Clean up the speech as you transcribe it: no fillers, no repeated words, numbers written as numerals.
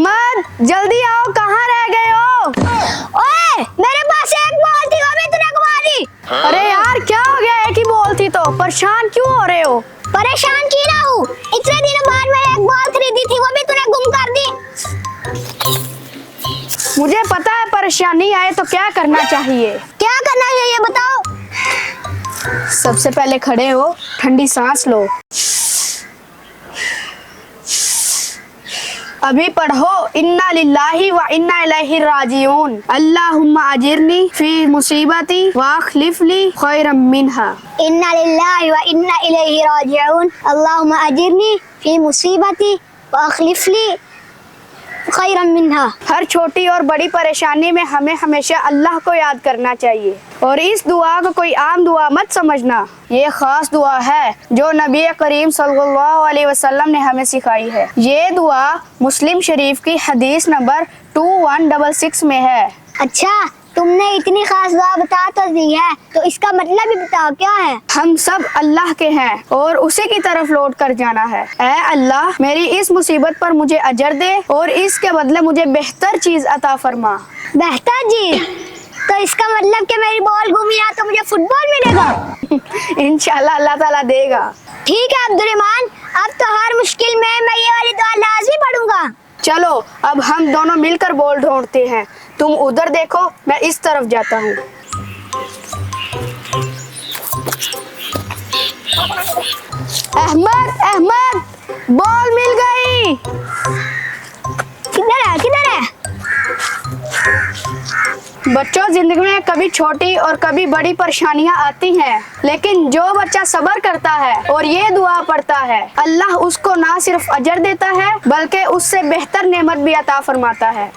अहमद जल्दी आओ, कहाँ रह गए हो? ओए, मेरे पास एक बॉल थी, वो भी तूने घुमा दी। अरे यार क्या हो गया, एक ही बॉल थी तो परेशान क्यों हो रहे हो? परेशान की ना हूँ, इतने दिनों बाद मैंने एक बॉल खरीदी थी, वो भी तूने गुम कर दी। मुझे पता है परेशानी आए तो क्या करना चाहिए। क्या करना चाहिए बताओ? सबसे पहले खड़े हो, ठंडी सांस लो। अभी पढ़ो इन्ना लिल्लाहि व इन्ना इलैहि राजिऊन। अल्लाहुम्मा अजिरनी फी मुसीबती व अखलिफ ली खैरम मिनहा। इन्ना लिल्लाहि व इन्ना इलैहि राजिऊन। अल्लाहुम्मा अजिरनी फी मुसीबती व अखलिफ ली खैरम मिनहा। हर छोटी और बड़ी परेशानी में हमें हमेशा अल्लाह को याद करना चाहिए और इस दुआ को कोई आम दुआ मत समझना। ये खास दुआ है जो नबी करीम सल्लल्लाहु अलैहि वसल्लम ने हमें सिखाई है। ये दुआ मुस्लिम शरीफ की हदीस नंबर 2166 में है। अच्छा, तुमने इतनी खास दुआ बता तो दी है, तो इसका मतलब भी बताओ क्या है? हम सब अल्लाह के हैं और उसी की तरफ लौट कर जाना है। ऐ अल्लाह, मेरी इस मुसीबत पर मुझे अजर दे और इसके बदले मुझे बेहतर चीज अता फरमा। बेहतर जी, तो इसका मतलब कि मेरी बॉल घूमी ना तो मुझे फुटबॉल मिलेगा। इंशाल्लाह अल्लाह ताला देगा। ठीक है अब्दुर्रहमान, अब तो हर मुश्किल में मैं ये वाली दुआ लाजमी पढ़ूंगा। चलो अब हम दोनों मिलकर बॉल ढूंढते हैं। तुम उधर देखो, मैं इस तरफ जाता हूँ। अहमद अहमद, बॉल मिल गई। किधर है, किधर है? बच्चों, जिंदगी में कभी छोटी और कभी बड़ी परेशानियां आती हैं, लेकिन जो बच्चा सब्र करता है और ये दुआ पढ़ता है, अल्लाह उसको ना सिर्फ अजर देता है बल्कि उससे बेहतर नेमत भी अता फरमाता है।